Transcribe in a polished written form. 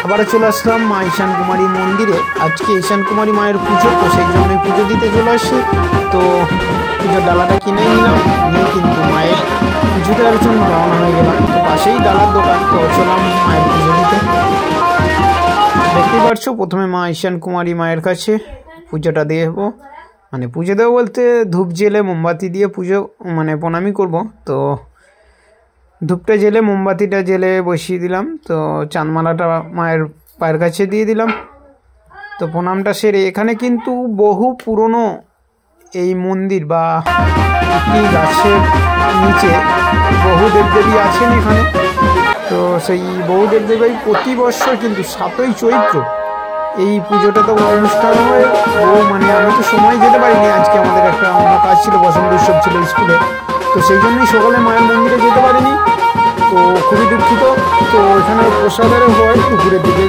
আবারও চলে আসলাম মা ঈশান কুমারী মন্দিরে। আজকে ঈশান কুমারী মায়ের পুজো, তো সেই জন্যই পুজো দিতে চলে আসি। তো পুজোর ডালাটা কিনে নিলাম, নিয়ে কিন্তু মায়ের পুজো দেওয়ার জন্য রওনা হয়ে গেলাম। তো পাশেই ডালার দোকান, তো চলাম মায়ের পুজো দিতে। দেখতেই পারছো, প্রথমে মা ঈশান কুমারী মায়ের কাছে পুজোটা দেবো, মানে পুজো দেবো বলতে ধূপ জেলে মোমবাতি দিয়ে পুজো মানে প্রণামী করব। তো ধূপটা জেলে মোমবাতিটা জেলে বসিয়ে দিলাম, তো চাঁদমালাটা মায়ের পায়ের কাছে দিয়ে দিলাম। তো প্রণামটা সেরে, এখানে কিন্তু বহু পুরনো এই মন্দির বা একটি গাছের নিচে বহু দেবদেবী আছেন এখানে। তো সেই বহু দেবদেবী প্রতি বছর কিন্তু 7ই চৈত্র এই পুজোটা তো অনুষ্ঠান হয়। মানে আমি তো সময় যেতে পারিনি, আজকে আমাদের একটা অন্য কাজ ছিল, বসন্ত উৎসব ছিল স্কুলে, তো সেই জন্যই সকালে মায়ের মন্দিরে যেতে পারিনি। তো খুবই দুঃখিত। তো এখানে প্রসাদারও হয় দুপুরের দিকে,